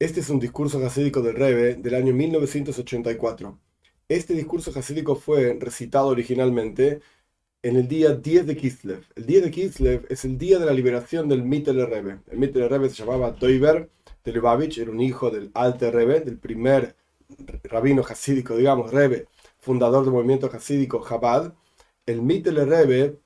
Este es un discurso jasídico del Rebbe del año 1984. Este discurso jasídico fue recitado originalmente en el día 10 de Kislev. El 10 de Kislev es el día de la liberación del Mittler Rebbe. El Mittler Rebbe se llamaba Toiber de Lubavitch, era un hijo del Alter Rebbe, del primer rabino jasídico, digamos, Rebbe, fundador del movimiento jasídico Chabad. El Mittler Rebbe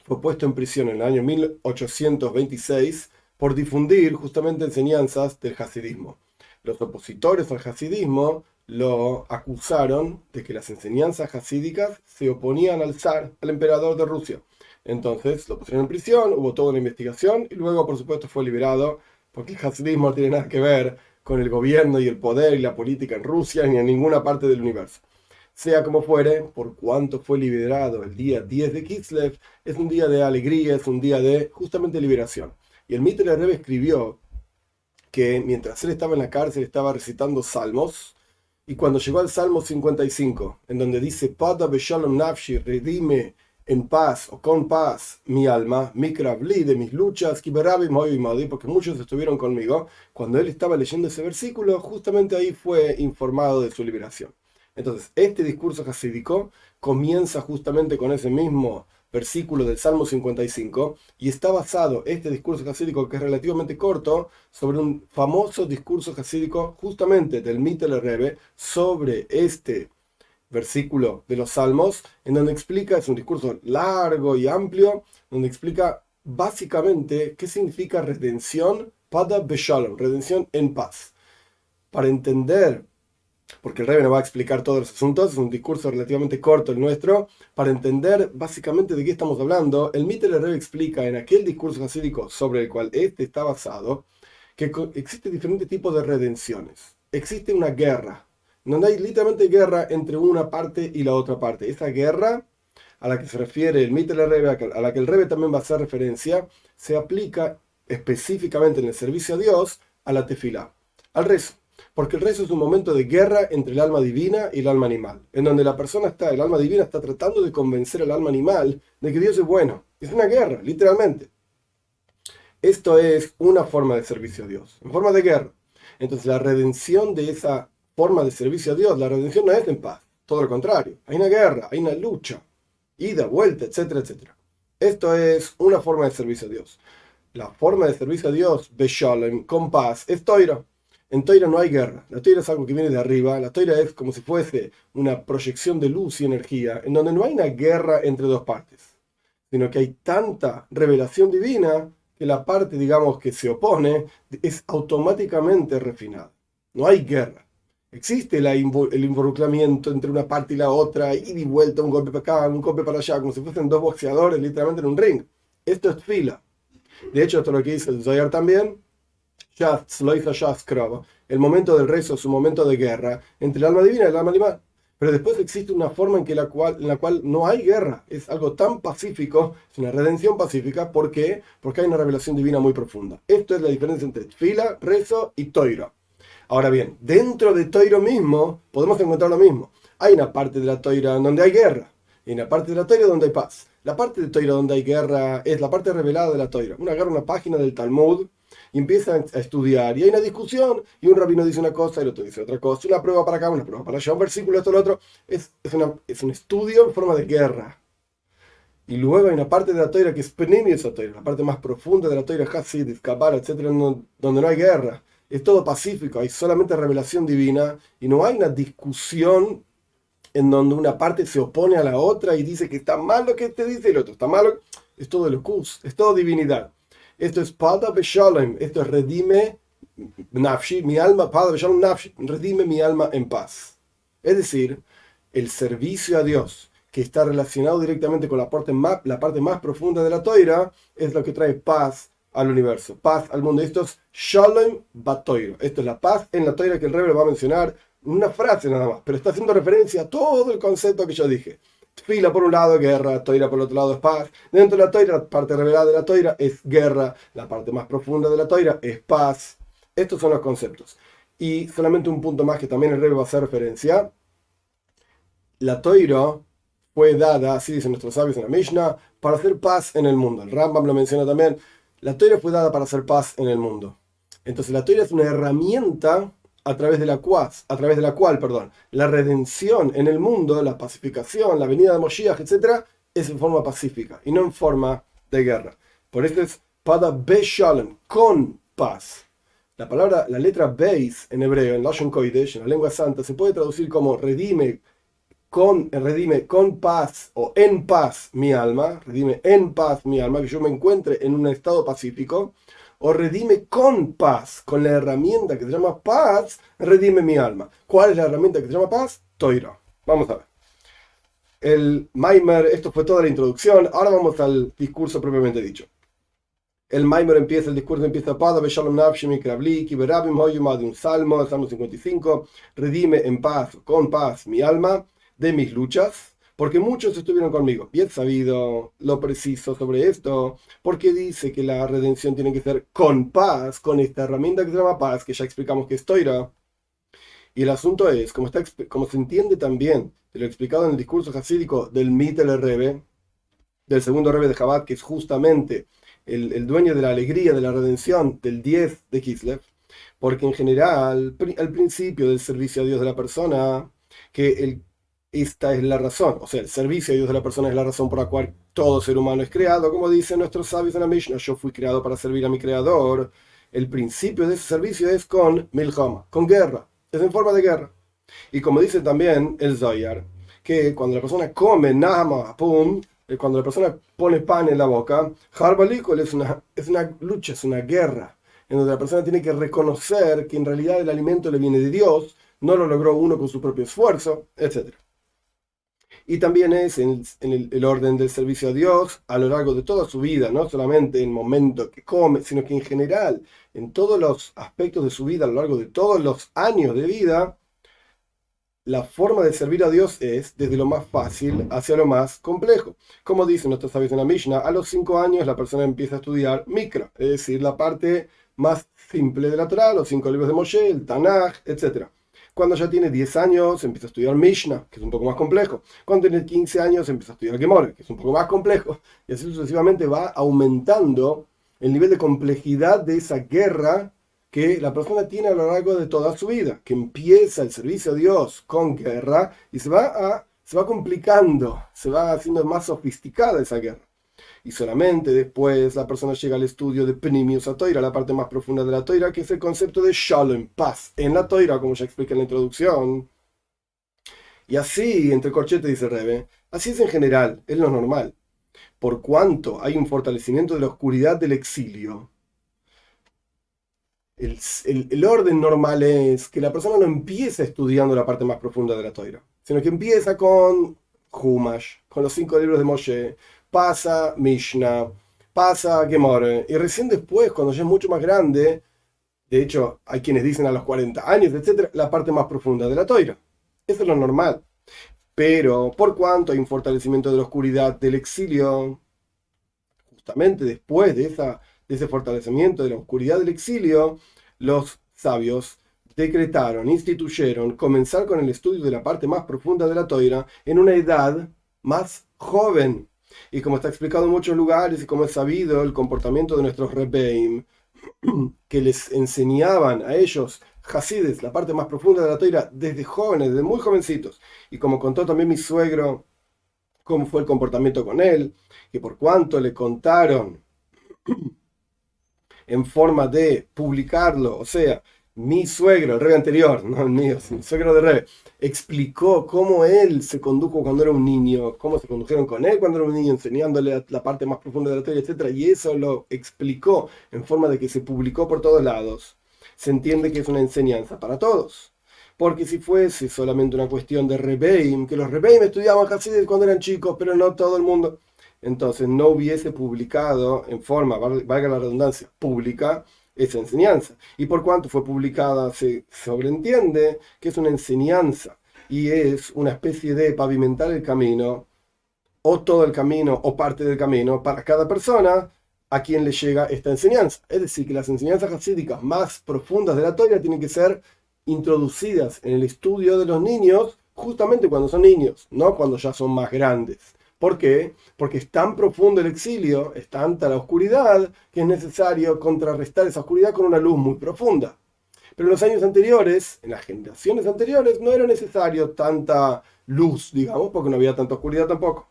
fue puesto en prisión en el año 1826 por difundir justamente enseñanzas del hasidismo. Los opositores al hasidismo lo acusaron de que las enseñanzas hasídicas se oponían al zar, al emperador de Rusia. Entonces lo pusieron en prisión, hubo toda una investigación y luego, por supuesto, fue liberado, porque el hasidismo no tiene nada que ver con el gobierno y el poder y la política en Rusia ni en ninguna parte del universo. Sea como fuere, por cuanto fue liberado el día 10 de Kislev, es un día de alegría, es un día de justamente liberación. Y el Mittler Rebbe escribió que mientras él estaba en la cárcel estaba recitando salmos, y cuando llegó al Salmo 55, en donde dice, Pada beshalom nafshi, redime en paz o con paz mi alma, mikravli de mis luchas, kiberabi moy modi, porque muchos estuvieron conmigo, cuando él estaba leyendo ese versículo, justamente ahí fue informado de su liberación. Entonces, este discurso hasídico comienza justamente con ese mismo versículo del Salmo 55 y está basado, este discurso hasídico, que es relativamente corto, sobre un famoso discurso hasídico justamente del Mittler Rebbe sobre este versículo de los Salmos, en donde explica, es un discurso largo y amplio, donde explica básicamente qué significa redención, pada beshalom, redención en paz. Para entender, porque el Rebbe no va a explicar todos los asuntos, es un discurso relativamente corto el nuestro, para entender básicamente de qué estamos hablando, el Mittler Rebbe explica en aquel discurso hasídico sobre el cual este está basado, que existe diferentes tipos de redenciones. Existe una guerra, donde hay literalmente guerra entre una parte y la otra parte. Esa guerra a la que se refiere el Mittler Rebbe, a la que el Rebbe también va a hacer referencia, se aplica específicamente en el servicio a Dios a la tefilá, al rezo. Porque el rezo es un momento de guerra entre el alma divina y el alma animal, en donde la persona está, el alma divina está tratando de convencer al alma animal de que Dios es bueno. Es una guerra, literalmente. Esto es una forma de servicio a Dios, en forma de guerra. Entonces la redención de esa forma de servicio a Dios, la redención no es en paz, todo lo contrario. Hay una guerra, hay una lucha, ida, vuelta, etcétera, etcétera. Esto es una forma de servicio a Dios. La forma de servicio a Dios, beshalom, con paz, es toira. En Toira no hay guerra. La Toira es algo que viene de arriba. La Toira es como si fuese una proyección de luz y energía, en donde no hay una guerra entre dos partes, sino que hay tanta revelación divina que la parte, digamos, que se opone es automáticamente refinada. No hay guerra. Existe el involucramiento entre una parte y la otra, ida y vuelta, un golpe para acá, un golpe para allá, como si fuesen dos boxeadores literalmente en un ring. Esto es fila. De hecho, esto es lo que dice el Zohar también. El momento del rezo es un momento de guerra entre el alma divina y el alma animal. Pero después existe una forma en la cual no hay guerra. Es algo tan pacífico, es una redención pacífica. ¿Por qué? Porque hay una revelación divina muy profunda. Esto es la diferencia entre tefila, rezo y toiro. Ahora bien, dentro de toiro mismo podemos encontrar lo mismo. Hay una parte de la toira donde hay guerra y una parte de la toira donde hay paz. La parte de toira donde hay guerra es la parte revelada de la toira. Uno agarra una página del Talmud y empieza a estudiar, y hay una discusión, y un rabino dice una cosa, y el otro dice otra cosa, una prueba para acá, una prueba para allá, un versículo, esto, lo otro. Es un estudio en forma de guerra. Y luego hay una parte de la toira que es penimi, la parte más profunda de la toira, Hasid, Kabbalah, etcétera, donde no hay guerra. Es todo pacífico, hay solamente revelación divina, y no hay una discusión en donde una parte se opone a la otra y dice que está mal lo que te dice el otro, está mal. Es todo locus, es todo divinidad. Esto es Pada Beshalom, esto es redime nafshi, mi alma, Pada Beshalom nafshi, redime mi alma en paz. Es decir, el servicio a Dios, que está relacionado directamente con la parte más profunda de la Toira, es lo que trae paz al universo, paz al mundo. Esto es Shalom Batoiro. Esto es la paz en la Toira que el Rebbe va a mencionar una frase nada más, pero está haciendo referencia a todo el concepto que yo dije. Fila por un lado, guerra, toira por el otro lado es paz. Dentro de la toira, la parte revelada de la toira es guerra, la parte más profunda de la toira es paz. Estos son los conceptos. Y solamente un punto más que también el Rebbe va a hacer referencia. La toira fue dada, así dicen nuestros sabios en la Mishnah, para hacer paz en el mundo. El Rambam lo menciona también. La toira fue dada para hacer paz en el mundo. Entonces la Torah es una herramienta a través de la cual, perdón, la redención en el mundo, la pacificación, la venida de Moshiach, etcétera, es en forma pacífica y no en forma de guerra. Por eso es Pada Beshalom, con paz. La letra Beis en hebreo, en Lashon Kodesh, en la lengua santa, se puede traducir como redime con paz o en paz mi alma, redime en paz mi alma, que yo me encuentre en un estado pacífico, o redime con paz, con la herramienta que se llama paz, redime mi alma. ¿Cuál es la herramienta que se llama paz? Toira. Vamos a ver. El Maimer, esto fue toda la introducción, ahora vamos al discurso propiamente dicho. El discurso empieza Pada Beshalom Nafshi Mikravli Kiberabim Hoyumad, un salmo, el Salmo 55, redime en paz, con paz mi alma de mis luchas, porque muchos estuvieron conmigo. Bien sabido lo preciso sobre esto, porque dice que la redención tiene que ser con paz, con esta herramienta que se llama paz, que ya explicamos que es Toira. Y el asunto es, como se entiende también de lo explicado en el discurso hasídico del Mitel Rebbe, del segundo Rebbe de Chabad, que es justamente el dueño de la alegría de la redención del 10 de Kislev, porque en general, al principio del servicio a Dios de la persona, esta es la razón, o sea, el servicio a Dios de la persona es la razón por la cual todo ser humano es creado, como dicen nuestros sabios en la Mishnah, yo fui creado para servir a mi creador. El principio de ese servicio es con milchama, con guerra, es en forma de guerra. Y como dice también el Zohar, que cuando la persona come nahama, pum, cuando la persona pone pan en la boca, harbalikol es una lucha, es una guerra, en donde la persona tiene que reconocer que en realidad el alimento le viene de Dios, no lo logró uno con su propio esfuerzo, etc. Y también es en el orden del servicio a Dios a lo largo de toda su vida, no solamente en el momento que come, sino que en general, en todos los aspectos de su vida, a lo largo de todos los años de vida, la forma de servir a Dios es desde lo más fácil hacia lo más complejo. Como dicen nuestros sabios en la Mishnah, a los 5 años la persona empieza a estudiar Mikra, es decir, la parte más simple de la Torá, los 5 libros de Moshe, el Tanaj, etc. Cuando ya tiene 10 años empieza a estudiar Mishnah, que es un poco más complejo. Cuando tiene 15 años empieza a estudiar Gemara, que es un poco más complejo. Y así sucesivamente va aumentando el nivel de complejidad de esa guerra que la persona tiene a lo largo de toda su vida, que empieza el servicio a Dios con guerra y se va complicando, se va haciendo más sofisticada esa guerra. Y solamente después la persona llega al estudio de Pnimius Toira, la parte más profunda de la Toira, que es el concepto de Shalom, paz, en la Toira, como ya expliqué en la introducción. Y así, entre corchetes dice Rebbe, así es en general, es lo normal. Por cuanto hay un fortalecimiento de la oscuridad del exilio, el orden normal es que la persona no empieza estudiando la parte más profunda de la Toira, sino que empieza con Humash, con los 5 libros de Moshe, pasa Mishnah, pasa Gemara, y recién después, cuando ya es mucho más grande, de hecho hay quienes dicen a los 40 años, etc., la parte más profunda de la Toira. Eso es lo normal. Pero por cuanto hay un fortalecimiento de la oscuridad del exilio, justamente después de ese fortalecimiento de la oscuridad del exilio, los sabios decretaron, instituyeron comenzar con el estudio de la parte más profunda de la Toira en una edad más joven. Y como está explicado en muchos lugares y como es sabido, el comportamiento de nuestros Rebbeim, que les enseñaban a ellos, Hasides, la parte más profunda de la Toira, desde jóvenes, desde muy jovencitos. Y como contó también mi suegro, cómo fue el comportamiento con él, que por cuanto le contaron en forma de publicarlo, o sea, mi suegro, el rey anterior, no el mío, mi suegro de rey, explicó cómo él se condujo cuando era un niño, cómo se condujeron con él cuando era un niño, enseñándole la parte más profunda de la teoría, etc. Y eso lo explicó en forma de que se publicó por todos lados. Se entiende que es una enseñanza para todos. Porque si fuese solamente una cuestión de Rebbeim, que los Rebbeim estudiaban Hasidut cuando eran chicos, pero no todo el mundo, entonces no hubiese publicado en forma, valga la redundancia, pública, esa enseñanza. Y por cuanto fue publicada, se sobreentiende que es una enseñanza y es una especie de pavimentar el camino, o todo el camino, o parte del camino, para cada persona a quien le llega esta enseñanza. Es decir, que las enseñanzas hasídicas más profundas de la Torá tienen que ser introducidas en el estudio de los niños justamente cuando son niños, no cuando ya son más grandes. ¿Por qué? Porque es tan profundo el exilio, es tanta la oscuridad, que es necesario contrarrestar esa oscuridad con una luz muy profunda. Pero en los años anteriores, en las generaciones anteriores, no era necesario tanta luz, digamos, porque no había tanta oscuridad tampoco.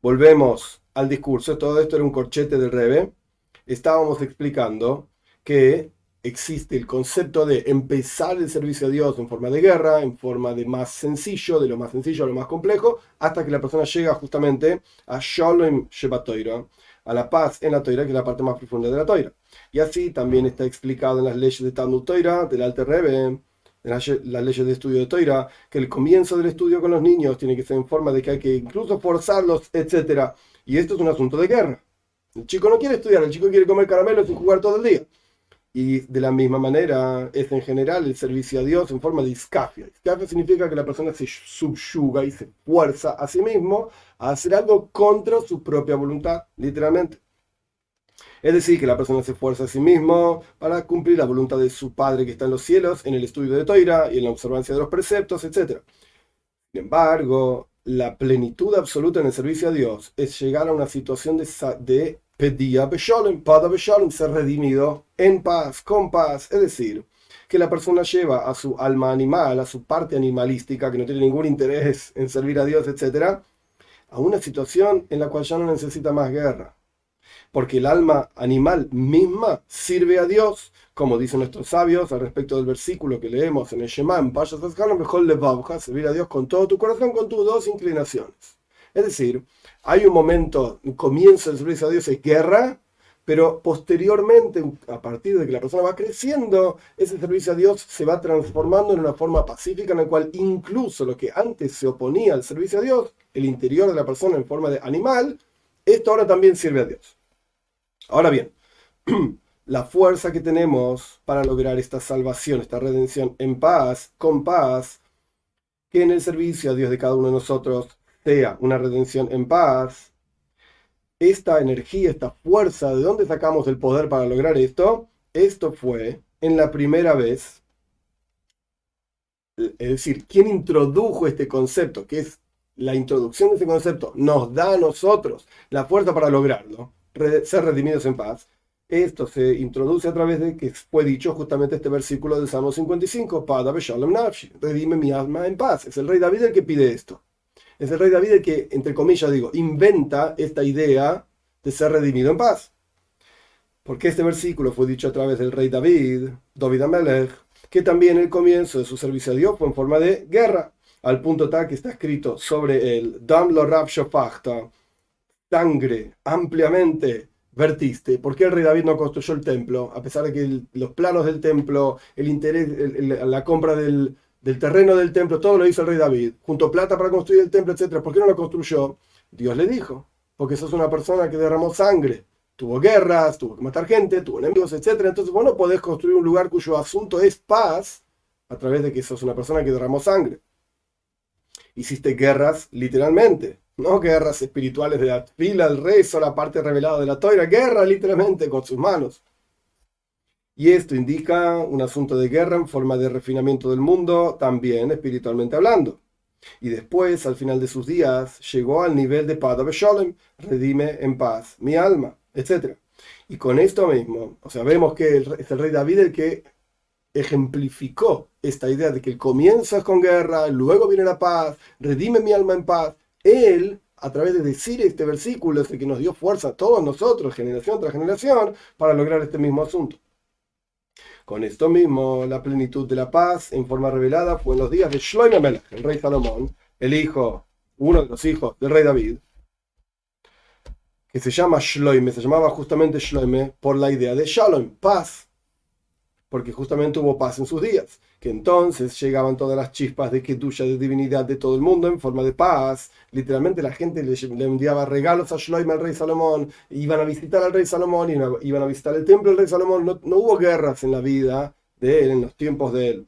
Volvemos al discurso, todo esto era un corchete del Rebbe. Estábamos explicando que existe el concepto de empezar el servicio a Dios en forma de guerra, en forma de más sencillo, de lo más sencillo a lo más complejo, hasta que la persona llega justamente a Shalom Sheba Toira, a la paz en la Toira, que es la parte más profunda de la Toira. Y así también está explicado en las leyes de Talmud Toira, del Alter Rebbe, en las leyes de estudio de Toira, que el comienzo del estudio con los niños tiene que ser en forma de que hay que incluso forzarlos, etc. Y esto es un asunto de guerra. El chico no quiere estudiar, el chico quiere comer caramelos y jugar todo el día. Y de la misma manera es en general el servicio a Dios en forma de iscafia. Iscafia significa que la persona se subyuga y se fuerza a sí mismo a hacer algo contra su propia voluntad, literalmente. Es decir, que la persona se esfuerza a sí mismo para cumplir la voluntad de su Padre que está en los cielos, en el estudio de Toira y en la observancia de los preceptos, etc. Sin embargo, la plenitud absoluta en el servicio a Dios es llegar a una situación de pedía besholem, pada besholem, ser redimido en paz, con paz. Es decir, que la persona lleva a su alma animal, a su parte animalística, que no tiene ningún interés en servir a Dios, etc., a una situación en la cual ya no necesita más guerra. Porque el alma animal misma sirve a Dios, como dicen nuestros sabios al respecto del versículo que leemos en el Shema, en Pashas Azkaron, mejor levavja, servir a Dios con todo tu corazón, con tus dos inclinaciones. Es decir, hay un momento, un comienzo del servicio a Dios es guerra, pero posteriormente, a partir de que la persona va creciendo, ese servicio a Dios se va transformando en una forma pacífica en la cual incluso lo que antes se oponía al servicio a Dios, el interior de la persona en forma de animal, esto ahora también sirve a Dios. Ahora bien, la fuerza que tenemos para lograr esta salvación, esta redención en paz, con paz, que en el servicio a Dios de cada uno de nosotros sea una redención en paz, esta energía, esta fuerza, ¿de dónde sacamos el poder para lograr esto? Esto fue en la primera vez, es decir, ¿quién introdujo este concepto? Que es la introducción de este concepto, nos da a nosotros la fuerza para lograrlo, ser redimidos en paz. Esto se introduce a través de que fue dicho justamente este versículo del Salmo 55, Pada beshalom nafshi, redime mi alma en paz. Es el rey David el que pide esto. Es el rey David el que, entre comillas digo, inventa esta idea de ser redimido en paz. Porque este versículo fue dicho a través del rey David, David Amelech, que también el comienzo de su servicio a Dios fue en forma de guerra, al punto tal que está escrito sobre el Dam lo rab shofachta, sangre ampliamente vertiste. ¿Por qué el rey David no construyó el templo? A pesar de que los planos del templo, el interés, la compra del terreno del templo, todo lo hizo el rey David. Juntó plata para construir el templo, etc. ¿Por qué no lo construyó? Dios le dijo, porque sos una persona que derramó sangre. Tuvo guerras, tuvo que matar gente, tuvo enemigos, etc. Entonces vos no podés construir un lugar cuyo asunto es paz a través de que sos una persona que derramó sangre. Hiciste guerras literalmente. No guerras espirituales de la fila, el rezo, la parte revelada de la toira, guerra literalmente con sus manos. Y esto indica un asunto de guerra en forma de refinamiento del mundo, también espiritualmente hablando. Y después, al final de sus días, llegó al nivel de Pada Besholem, redime en paz mi alma, etc. Y con esto mismo, o sea, vemos que es el rey David el que ejemplificó esta idea de que el comienzo es con guerra, luego viene la paz, redime mi alma en paz. Él, a través de decir este versículo, es el que nos dio fuerza a todos nosotros, generación tras generación, para lograr este mismo asunto. Con esto mismo, la plenitud de la paz en forma revelada fue en los días de Shlomo Amelech, el rey Salomón, el hijo, uno de los hijos del rey David, que se llama Shloime, se llamaba justamente Shloime por la idea de Shalom, paz, porque justamente hubo paz en sus días, que entonces llegaban todas las chispas de Kedusha, de divinidad de todo el mundo en forma de paz. Literalmente la gente le enviaba regalos a Shloime, al rey Salomón, iban a visitar al rey Salomón, iban a visitar el templo del rey Salomón. No hubo guerras en la vida de él, en los tiempos de él.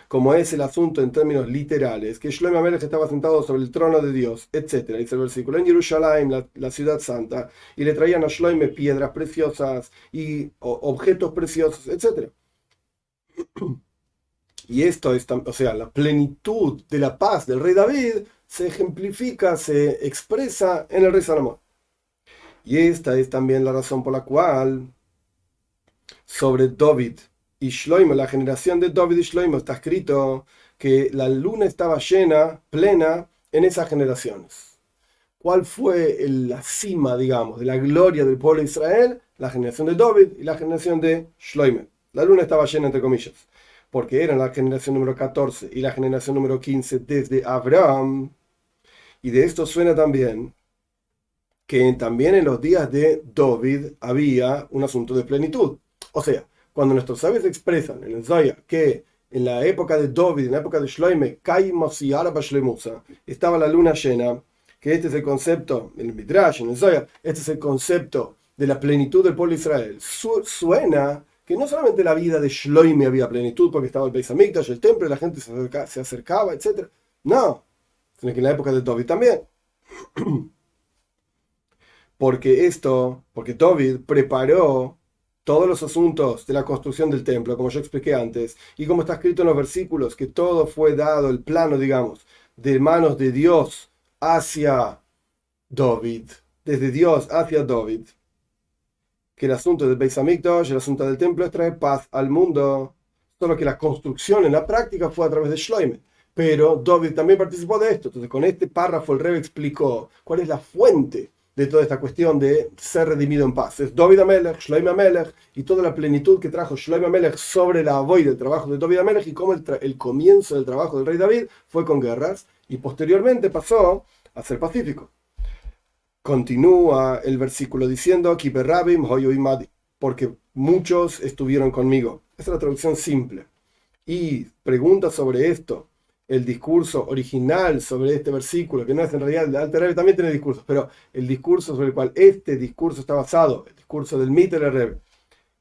Como es el asunto en términos literales, que Shlomo Amelech estaba sentado sobre el trono de Dios, etc. Dice el versículo, en Jerusalén, la ciudad santa, y le traían a Shlomo piedras preciosas y objetos preciosos, etc. Y esto es, o sea, la plenitud de la paz del rey David se ejemplifica, se expresa en el rey Salomón. Y esta es también la razón por la cual sobre David y Shloimo, la generación de David y Shloimo, está escrito que la luna estaba llena, plena, en esas generaciones. ¿Cuál fue la cima, digamos, de la gloria del pueblo de Israel? La generación de David y la generación de Shloimo. La luna estaba llena, entre comillas, porque eran la generación número 14 y la generación número 15 desde Abraham. Y de esto suena también que también en los días de David había un asunto de plenitud. O sea, cuando nuestros sabios expresan en el Zohar que en la época de David, en la época de Shloime, estaba la luna llena, que este es el concepto, en el Midrash, en el Zohar, este es el concepto de la plenitud del pueblo de Israel. Suena que no solamente la vida de Shloime había plenitud, porque estaba el Beis Hamikdash, el templo, y la gente se acercaba, etc. No, sino que en la época de David también. Porque David preparó todos los asuntos de la construcción del templo, como yo expliqué antes, y como está escrito en los versículos, que todo fue dado, el plano, digamos, de manos de Dios hacia David, desde Dios hacia David, que el asunto del Beis Hamikdash, el asunto del templo, es traer paz al mundo, solo que la construcción en la práctica fue a través de Shloime. Pero David también participó de esto. Entonces, con este párrafo el Rebbe explicó cuál es la fuente de toda esta cuestión de ser redimido en paz. Es David Amelech, Shloime Amelech, y toda la plenitud que trajo Shloime Amelech sobre la avoid del trabajo de David Amelech, y cómo el comienzo del trabajo del rey David fue con guerras, y posteriormente pasó a ser pacífico. Continúa el versículo diciendo, porque muchos estuvieron conmigo. Esa es la traducción simple. Y pregunta sobre esto, el discurso original sobre este versículo, que no es en realidad, el Alter Rebbe también tiene discursos, pero el discurso sobre el cual este discurso está basado, el discurso del Mittler Rebbe,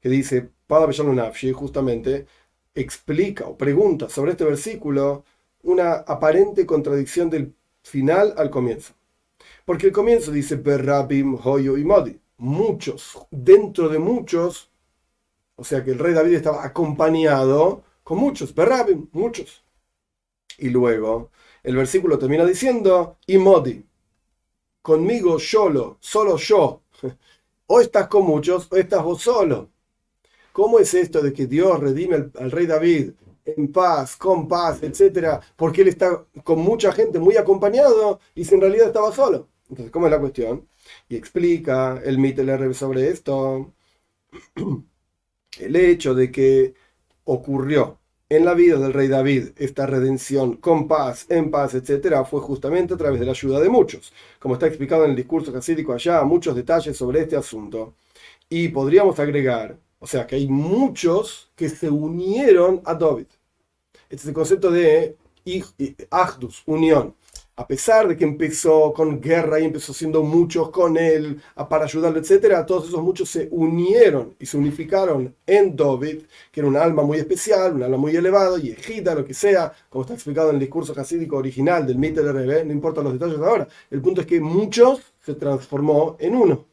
que dice, Pada Beyalun Nafshi, justamente explica o pregunta sobre este versículo una aparente contradicción del final al comienzo. Porque el comienzo dice, Berrabim, Hoyo y Modi, muchos, dentro de muchos, o sea que el rey David estaba acompañado con muchos, Berrabim, muchos. Y luego el versículo termina diciendo, y Modi, conmigo solo yo. O estás con muchos o estás vos solo. ¿Cómo es esto de que Dios redime al rey David en paz, con paz, etcétera? Porque él está con mucha gente muy acompañado y si en realidad estaba solo. Entonces, ¿cómo es la cuestión? Y explica el Mittler Rebbe sobre esto. El hecho de que ocurrió en la vida del rey David esta redención con paz, en paz, etcétera, fue justamente a través de la ayuda de muchos. Como está explicado en el discurso hasídico allá, muchos detalles sobre este asunto. Y podríamos agregar, o sea, que hay muchos que se unieron a David. Este es el concepto de Achdus, unión. A pesar de que empezó con guerra y empezó siendo muchos con él para ayudarlo, etcétera, todos esos muchos se unieron y se unificaron en David, que era un alma muy especial, un alma muy elevado, y ejida, lo que sea, como está explicado en el discurso hasídico original del Mittler Rebbe, no importa los detalles ahora. El punto es que muchos se transformó en uno,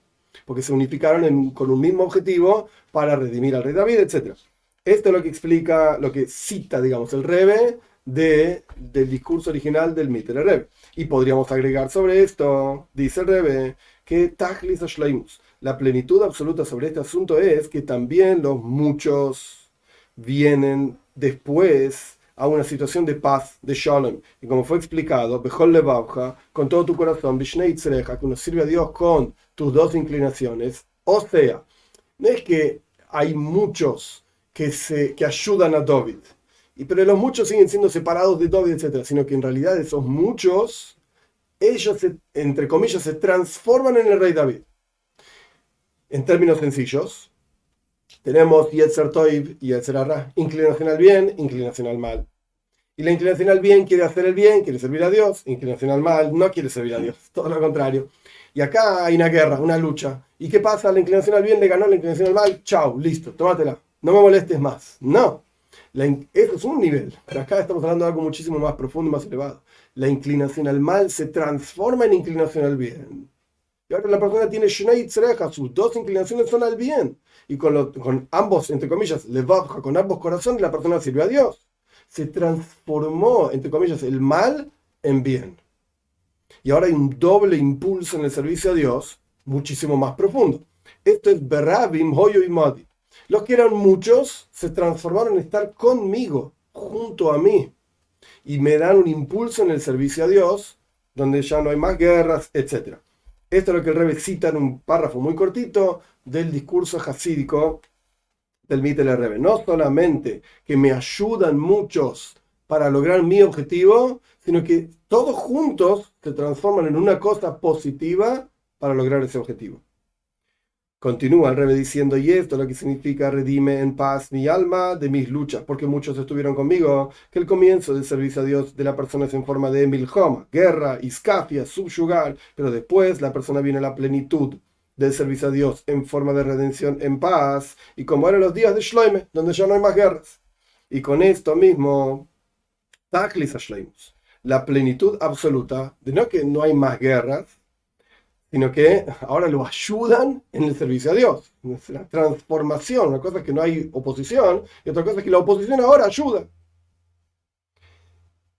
porque se unificaron con un mismo objetivo para redimir al rey David, etcétera. Esto es lo que explica, lo que cita, digamos, el Rebbe del discurso original del Mittler Rebbe. Y podríamos agregar sobre esto, dice el Rebbe, que Tachlis Shleimus, la plenitud absoluta sobre este asunto es que también los muchos vienen después a una situación de paz, de shalom. Y como fue explicado, Bechol Levavcha, con todo tu corazón, Bishnei Tzrecha, que uno sirve a Dios con tus dos inclinaciones. O sea, no es que hay muchos que ayudan a David, pero los muchos siguen siendo separados de David, etc., sino que en realidad esos muchos, ellos, entre comillas, se transforman en el rey David. En términos sencillos, tenemos Yetzer Toiv y Yetzer Hara, inclinación al bien, inclinación al mal. Y la inclinación al bien quiere hacer el bien, quiere servir a Dios, inclinación al mal no quiere servir a Dios, todo lo contrario. Y acá hay una guerra, una lucha. ¿Y qué pasa? La inclinación al bien le ganó la inclinación al mal, chau, listo, tómatela, no me molestes más. No. Eso es un nivel, pero acá estamos hablando de algo muchísimo más profundo y más elevado. La inclinación al mal se transforma en inclinación al bien. Y ahora la persona tiene Shnei Tzrecha, sus dos inclinaciones son al bien. Y con ambos, entre comillas, levavja, con ambos corazones, la persona sirve a Dios. Se transformó, entre comillas, el mal en bien. Y ahora hay un doble impulso en el servicio a Dios, muchísimo más profundo. Esto es Berabim, Hoyo y Modi. Los que eran muchos se transformaron en estar conmigo, junto a mí, y me dan un impulso en el servicio a Dios, donde ya no hay más guerras, etc. Esto es lo que el Rebbe cita en un párrafo muy cortito del discurso hasídico del Mittler Rebbe. No solamente que me ayudan muchos para lograr mi objetivo, sino que todos juntos se transforman en una cosa positiva para lograr ese objetivo. Continúa el Rebbe diciendo, y esto es lo que significa redime en paz mi alma de mis luchas, porque muchos estuvieron conmigo, que el comienzo del servicio a Dios de la persona es en forma de milhoma, guerra, iscafia, subyugar, pero después la persona viene a la plenitud del servicio a Dios en forma de redención en paz, y como eran los días de Shloime, donde ya no hay más guerras. Y con esto mismo, Tachlis Shleimus, la plenitud absoluta de no que no hay más guerras, sino que ahora lo ayudan en el servicio a Dios. Es la transformación. Una cosa es que no hay oposición y otra cosa es que la oposición ahora ayuda.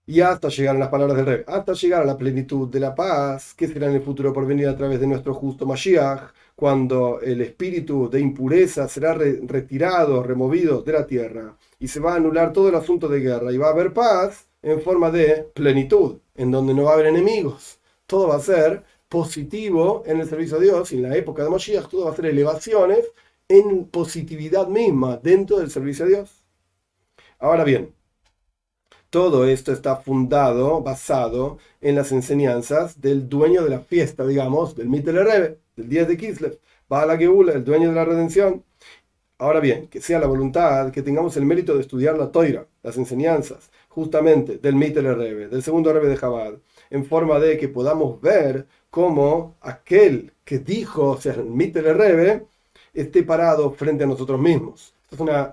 Y hasta llegar a las palabras del Rey, hasta llegar a la plenitud de la paz, que será en el futuro por venir a través de nuestro justo Mashiach, cuando el espíritu de impureza será retirado, removido de la tierra, y se va a anular todo el asunto de guerra, y va a haber paz en forma de plenitud, en donde no va a haber enemigos. Todo va a ser positivo en el servicio a Dios, y en la época de Mashiach todo va a ser elevaciones en positividad misma dentro del servicio a Dios. Ahora bien, todo esto está fundado, basado en las enseñanzas del dueño de la fiesta, digamos, del Mittler Rebbe, del 10 de Kislev, Baal HaGeula, el dueño de la redención. Ahora bien, que sea la voluntad, que tengamos el mérito de estudiar la Toira, las enseñanzas, justamente del Mittler Rebbe, del segundo Rebbe de Chabad, en forma de que podamos ver cómo aquel que dijo, o sea, el Mittler Rebbe, esté parado frente a nosotros mismos.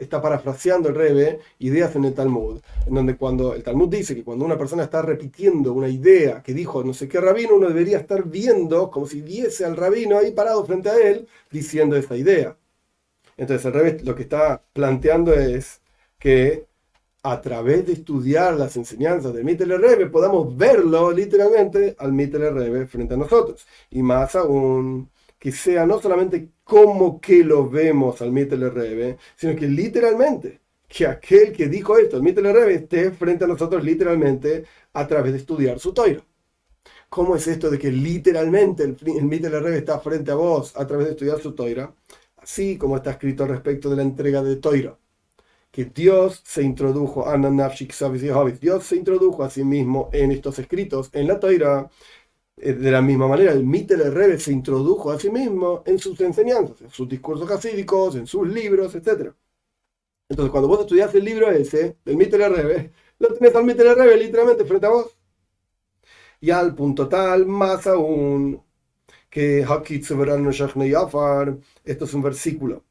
Está parafraseando el Rebbe ideas en el Talmud, en donde cuando el Talmud dice que cuando una persona está repitiendo una idea que dijo no sé qué rabino, uno debería estar viendo como si viese al rabino ahí parado frente a él diciendo esa idea. Entonces el Rebbe lo que está planteando es que a través de estudiar las enseñanzas del Mittler Rebbe podamos verlo literalmente al Mittler Rebbe frente a nosotros. Y más aún, que sea no solamente como que lo vemos al Mittler Rebbe, sino que literalmente, que aquel que dijo esto, el Mittler Rebbe, esté frente a nosotros literalmente a través de estudiar su Toira. ¿Cómo es esto de que literalmente el Mittler Rebbe está frente a vos a través de estudiar su Toira? Así como está escrito al respecto de la entrega de Toira, que Dios se introdujo, Dios se introdujo a sí mismo en estos escritos, en la Toira. De la misma manera, el Mittler Rebbe se introdujo a sí mismo en sus enseñanzas, en sus discursos hasídicos, en sus libros, etc. Entonces, cuando vos estudiás el libro ese, del Mittler Rebbe, lo tenés al Mittler Rebbe literalmente frente a vos. Y al punto tal, más aún, que esto es un versículo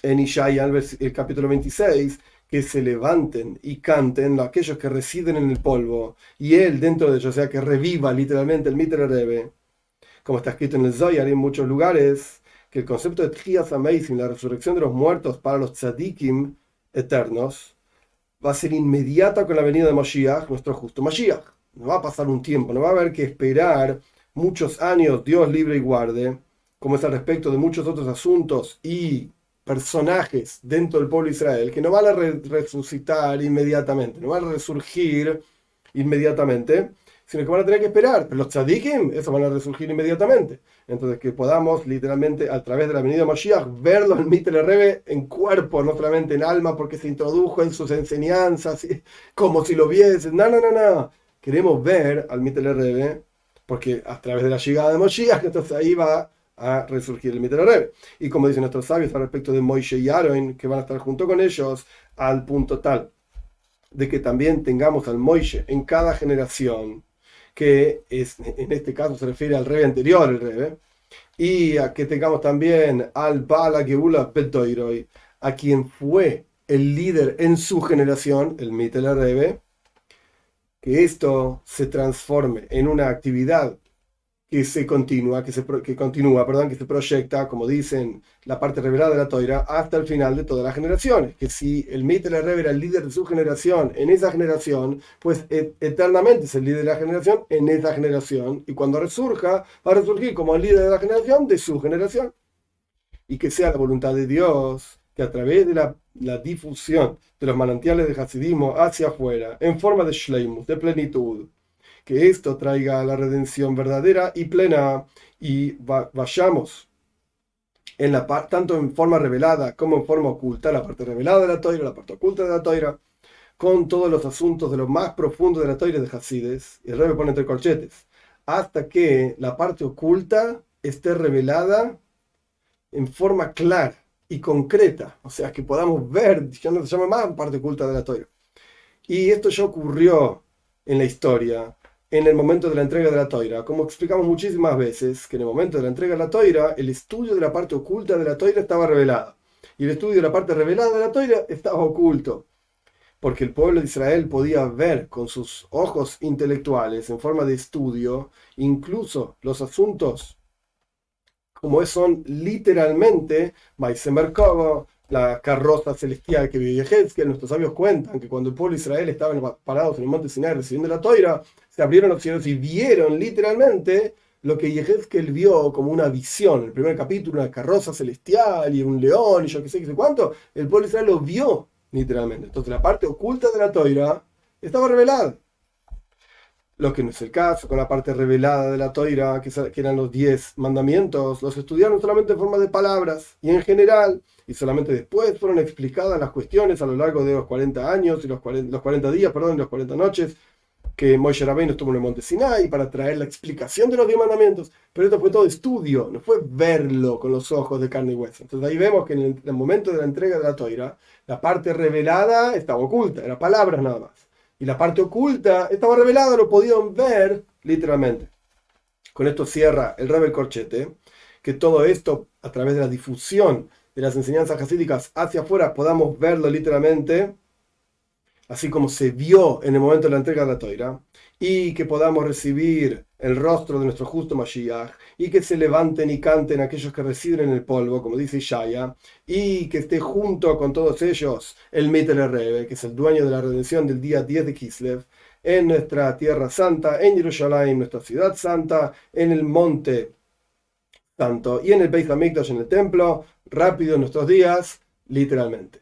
en Ishaya, el capítulo 26, que se levanten y canten aquellos que residen en el polvo, y él dentro de ellos, o sea, que reviva literalmente el Mittler Rebbe, como está escrito en el Zohar y en muchos lugares, que el concepto de Tchias Amazing, la resurrección de los muertos para los tzadikim eternos, va a ser inmediata con la venida de Mashiach, nuestro justo Mashiach. No va a pasar un tiempo, no va a haber que esperar muchos años, Dios libre y guarde, como es al respecto de muchos otros asuntos y personajes dentro del pueblo de Israel que no van a resucitar inmediatamente, no van a resurgir inmediatamente, sino que van a tener que esperar. Pero los tzadikim, esos van a resurgir inmediatamente. Entonces, que podamos literalmente, a través de la venida de Mashiach, verlo en Mittler Rebbe en cuerpo, no solamente en alma, porque se introdujo en sus enseñanzas, como si lo viesen. No, no, no, no. Queremos ver al Mittler Rebbe, porque a través de la llegada de Mashiach, entonces ahí va a resurgir el Mittler Rebbe. Y como dicen nuestros sabios al respecto de Moishe y Aaron, que van a estar junto con ellos, al punto tal de que también tengamos al Moishe en cada generación, que es, en este caso se refiere al Rebbe anterior, el Rebbe, y a que tengamos también al Baal HaGeula Bedoiroi, a quien fue el líder en su generación, el Mittler Rebbe, que esto se transforme en una actividad que se continúa, que continúa, perdón, que se proyecta, como dicen, la parte revelada de la Toira, hasta el final de todas las generaciones. Que si el Mittler Rebbe era el líder de su generación en esa generación, pues eternamente es el líder de la generación en esa generación. Y cuando resurja, va a resurgir como el líder de la generación de su generación. Y que sea la voluntad de Dios que a través de la difusión de los manantiales de Hasidismo hacia afuera, en forma de Shleimus, de plenitud, que esto traiga la redención verdadera y plena y vayamos tanto en forma revelada como en forma oculta, la parte revelada de la toira, la parte oculta de la toira, con todos los asuntos de lo más profundo de la toira de Hasides, y el Rebbe pone entre corchetes, hasta que la parte oculta esté revelada en forma clara y concreta, o sea, que podamos ver, ya no se llama más parte oculta de la toira. Y esto ya ocurrió en la historia, en el momento de la entrega de la toira. Como explicamos muchísimas veces, que en el momento de la entrega de la toira, el estudio de la parte oculta de la toira estaba revelado. Y el estudio de la parte revelada de la toira estaba oculto. Porque el pueblo de Israel podía ver con sus ojos intelectuales, en forma de estudio, incluso los asuntos como son literalmente Maisemer, la carroza celestial que vive que nuestros sabios cuentan que cuando el pueblo de Israel estaban parados en el monte Sinai recibiendo la toira, se abrieron los cielos y vieron literalmente lo que Yehezkel vio como una visión. El primer capítulo, una carroza celestial y un león y yo qué sé cuánto, el pueblo de Israel lo vio literalmente. Entonces la parte oculta de la toira estaba revelada. Lo que no es el caso con la parte revelada de la Toira, que eran los 10 mandamientos, los estudiaron solamente en forma de palabras y en general, y solamente después fueron explicadas las cuestiones a lo largo de los 40 años y los 40 días, perdón, y los 40 noches que Moshe Rabbeinu estuvo en el monte Sinai para traer la explicación de los 10 mandamientos. Pero esto fue todo estudio, no fue verlo con los ojos de carne y hueso. Entonces ahí vemos que en el momento de la entrega de la Toira, la parte revelada estaba oculta, eran palabras nada más. Y la parte oculta estaba revelada, lo podían ver literalmente. Con esto cierra el Rebbe el corchete, que todo esto, a través de la difusión de las enseñanzas hasídicas hacia afuera, podamos verlo literalmente, así como se vio en el momento de la entrega de la Toira, y que podamos recibir el rostro de nuestro justo Mashiach, y que se levanten y canten aquellos que residen en el polvo, como dice Ishaya, y que esté junto con todos ellos el Mittler Rebbe, que es el dueño de la redención del día 10 de Kislev, en nuestra tierra santa, en Jerusalén, nuestra ciudad santa, en el monte santo, y en el Beit HaMikdash, en el templo, rápido en nuestros días, literalmente.